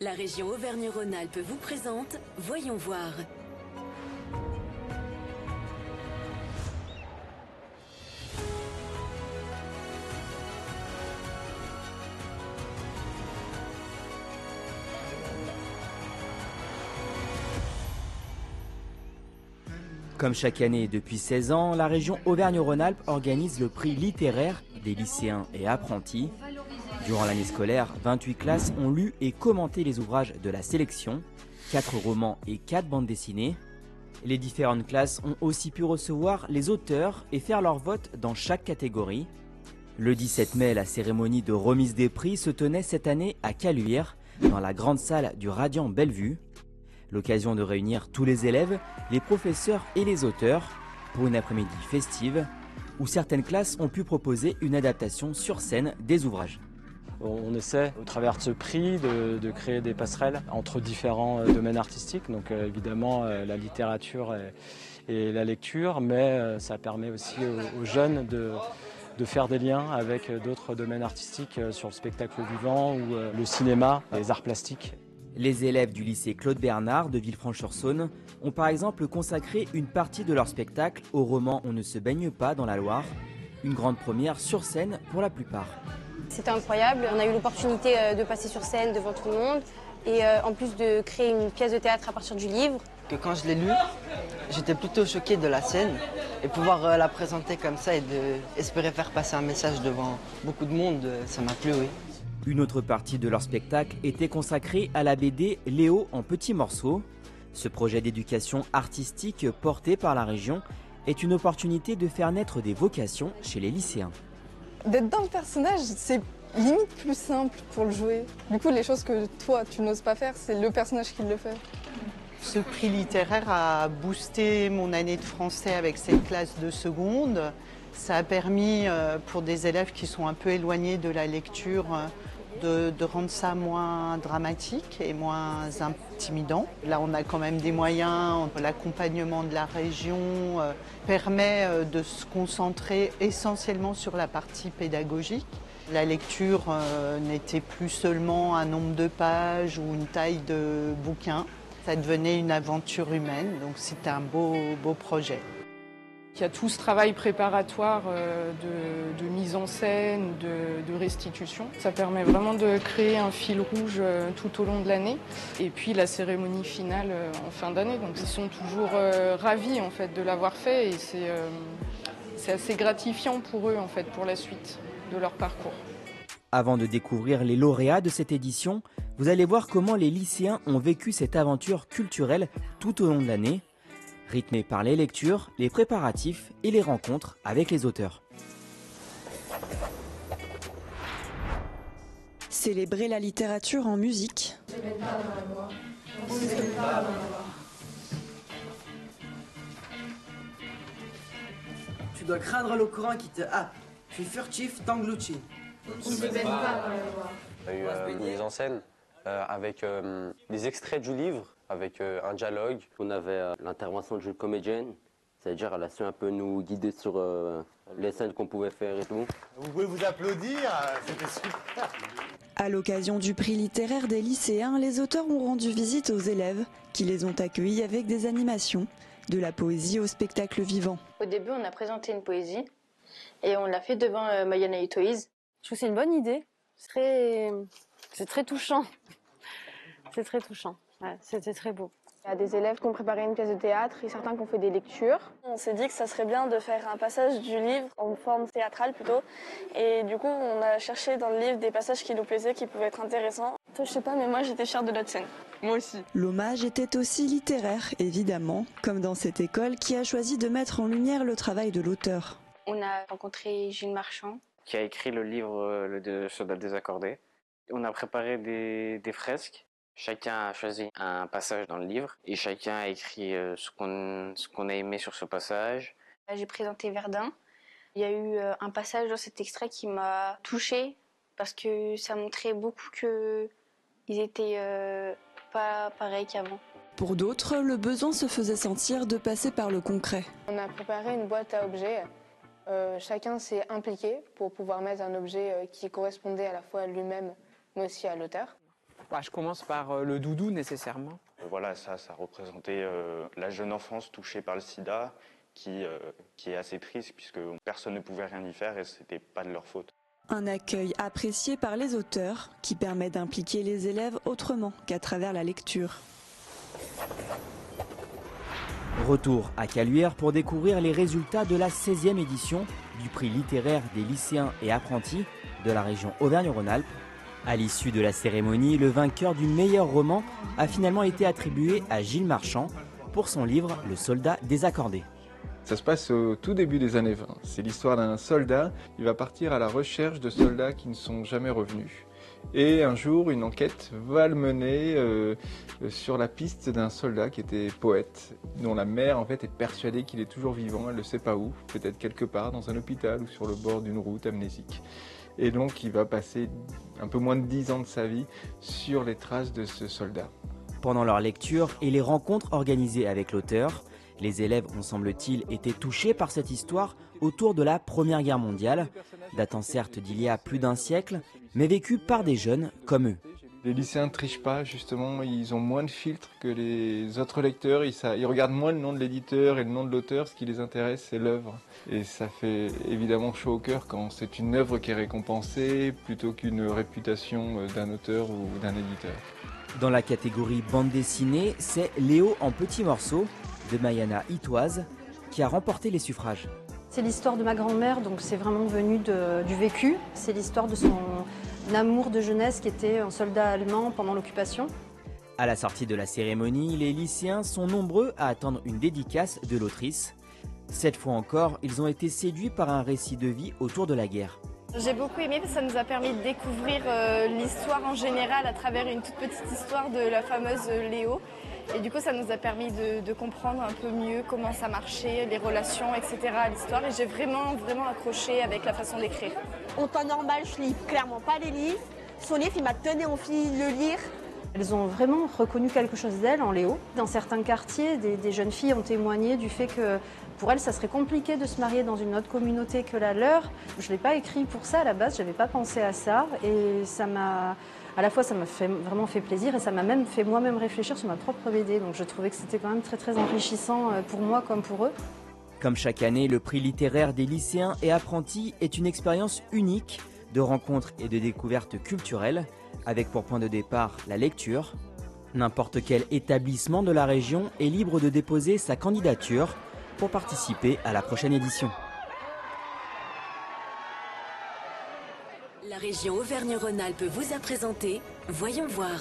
La région Auvergne-Rhône-Alpes vous présente Voyons voir. Comme chaque année depuis 16 ans, la région Auvergne-Rhône-Alpes organise le prix littéraire des lycéens et apprentis. Durant l'année scolaire, 28 classes ont lu et commenté les ouvrages de la sélection, 4 romans et 4 bandes dessinées. Les différentes classes ont aussi pu recevoir les auteurs et faire leur vote dans chaque catégorie. Le 17 mai, la cérémonie de remise des prix se tenait cette année à Caluire, dans la grande salle du Radiant Bellevue. L'occasion de réunir tous les élèves, les professeurs et les auteurs pour une après-midi festive où certaines classes ont pu proposer une adaptation sur scène des ouvrages. On essaie, au travers de ce prix, de créer des passerelles entre différents domaines artistiques, donc évidemment la littérature et la lecture, mais ça permet aussi aux jeunes de faire des liens avec d'autres domaines artistiques sur le spectacle vivant ou le cinéma, les arts plastiques. Les élèves du lycée Claude Bernard de Villefranche-sur-Saône ont par exemple consacré une partie de leur spectacle au roman On ne se baigne pas dans la Loire, une grande première sur scène pour la plupart. C'était incroyable, on a eu l'opportunité de passer sur scène devant tout le monde et en plus de créer une pièce de théâtre à partir du livre. Quand je l'ai lu, j'étais plutôt choquée de la scène et pouvoir la présenter comme ça et espérer faire passer un message devant beaucoup de monde, ça m'a plu, oui. Une autre partie de leur spectacle était consacrée à la BD Léo en petits morceaux. Ce projet d'éducation artistique porté par la région est une opportunité de faire naître des vocations chez les lycéens. D'être dans le personnage, c'est limite plus simple pour le jouer. Du coup, les choses que toi, tu n'oses pas faire, c'est le personnage qui le fait. Ce prix littéraire a boosté mon année de français avec cette classe de seconde. Ça a permis pour des élèves qui sont un peu éloignés de la lecture de rendre ça moins dramatique et moins intimidant. Là, on a quand même des moyens. L'accompagnement de la région permet de se concentrer essentiellement sur la partie pédagogique. La lecture n'était plus seulement un nombre de pages ou une taille de bouquin. Ça devenait une aventure humaine, donc c'était un beau projet. Il y a tout ce travail préparatoire de mise en scène, de restitution. Ça permet vraiment de créer un fil rouge tout au long de l'année. Et puis la cérémonie finale en fin d'année. Donc ils sont toujours ravis en fait, de l'avoir fait et c'est assez gratifiant pour eux en fait, pour la suite de leur parcours. Avant de découvrir les lauréats de cette édition, vous allez voir comment les lycéens ont vécu cette aventure culturelle tout au long de l'année, rythmée par les lectures, les préparatifs et les rencontres avec les auteurs. Célébrer la littérature en musique. Tu dois craindre le courant qui te happe. Puis furtif t'engloutit. On a eu une mise en scène avec des extraits du livre, avec un dialogue. On avait l'intervention d'une comédienne, c'est-à-dire elle a su un peu nous guider sur les scènes qu'on pouvait faire et tout. Vous pouvez vous applaudir, c'était super. À l'occasion du prix littéraire des lycéens, les auteurs ont rendu visite aux élèves qui les ont accueillis avec des animations, de la poésie au spectacle vivant. Au début, on a présenté une poésie et on l'a fait devant Mayana et Toys. Je trouve que c'est une bonne idée, c'est très touchant. C'est très touchant, ouais, c'était très beau. Il y a des élèves qui ont préparé une pièce de théâtre et certains qui ont fait des lectures. On s'est dit que ça serait bien de faire un passage du livre en forme théâtrale plutôt. Et du coup, on a cherché dans le livre des passages qui nous plaisaient, qui pouvaient être intéressants. Toi, je sais pas, mais moi j'étais fière de notre scène. Moi aussi. L'hommage était aussi littéraire, évidemment, comme dans cette école qui a choisi de mettre en lumière le travail de l'auteur. On a rencontré Gilles Marchand, qui a écrit le livre Le Soldat désaccordé. On a préparé des fresques. Chacun a choisi un passage dans le livre et chacun a écrit ce qu'on a aimé sur ce passage. J'ai présenté Verdun. Il y a eu un passage dans cet extrait qui m'a touchée parce que ça montrait beaucoup qu'ils étaient pas pareils qu'avant. Pour d'autres, le besoin se faisait sentir de passer par le concret. On a préparé une boîte à objets. Chacun s'est impliqué pour pouvoir mettre un objet qui correspondait à la fois à lui-même mais aussi à l'auteur. Je commence par le doudou nécessairement. Voilà, ça représentait la jeune enfance touchée par le sida, qui est assez triste puisque personne ne pouvait rien y faire et ce n'était pas de leur faute. Un accueil apprécié par les auteurs qui permet d'impliquer les élèves autrement qu'à travers la lecture. Retour à Caluire pour découvrir les résultats de la 16e édition du prix littéraire des lycéens et apprentis de la région Auvergne-Rhône-Alpes. À l'issue de la cérémonie, le vainqueur du meilleur roman a finalement été attribué à Gilles Marchand pour son livre Le soldat désaccordé. Ça se passe au tout début des années 20. C'est l'histoire d'un soldat. Il va partir à la recherche de soldats qui ne sont jamais revenus. Et un jour, une enquête va le mener sur la piste d'un soldat qui était poète, dont la mère en fait est persuadée qu'il est toujours vivant, elle ne sait pas où, peut-être quelque part dans un hôpital ou sur le bord d'une route amnésique. Et donc il va passer un peu moins de 10 ans de sa vie sur les traces de ce soldat. Pendant leur lecture et les rencontres organisées avec l'auteur, les élèves ont, semble-t-il, été touchés par cette histoire autour de la Première Guerre mondiale, datant certes d'il y a plus d'un siècle, mais vécue par des jeunes comme eux. Les lycéens ne trichent pas, justement, ils ont moins de filtres que les autres lecteurs, ils regardent moins le nom de l'éditeur et le nom de l'auteur, ce qui les intéresse c'est l'œuvre. Et ça fait évidemment chaud au cœur quand c'est une œuvre qui est récompensée plutôt qu'une réputation d'un auteur ou d'un éditeur. Dans la catégorie bande dessinée, c'est Léo en petits morceaux de Mayana Itoise qui a remporté les suffrages. C'est l'histoire de ma grand-mère, donc c'est vraiment venu du vécu. C'est l'histoire de son amour de jeunesse qui était un soldat allemand pendant l'occupation. À la sortie de la cérémonie, les lycéens sont nombreux à attendre une dédicace de l'autrice. Cette fois encore, ils ont été séduits par un récit de vie autour de la guerre. J'ai beaucoup aimé parce que ça nous a permis de découvrir l'histoire en général à travers une toute petite histoire de la fameuse Léo. Et du coup, ça nous a permis de comprendre un peu mieux comment ça marchait, les relations, etc. à l'histoire. Et j'ai vraiment accroché avec la façon d'écrire. En temps normal, je lis clairement pas les livres. Son livre, il m'a donné envie de le lire. Elles ont vraiment reconnu quelque chose d'elle en Léo. Dans certains quartiers, des jeunes filles ont témoigné du fait que pour elles, ça serait compliqué de se marier dans une autre communauté que la leur. Je ne l'ai pas écrit pour ça à la base, je n'avais pas pensé à ça. Et à la fois, ça m'a vraiment fait plaisir et ça m'a même fait moi-même réfléchir sur ma propre BD. Donc je trouvais que c'était quand même très enrichissant pour moi comme pour eux. Comme chaque année, le prix littéraire des lycéens et apprentis est une expérience unique de rencontres et de découvertes culturelles, avec pour point de départ la lecture. N'importe quel établissement de la région est libre de déposer sa candidature pour participer à la prochaine édition. La région Auvergne-Rhône-Alpes vous a présenté Voyons voir.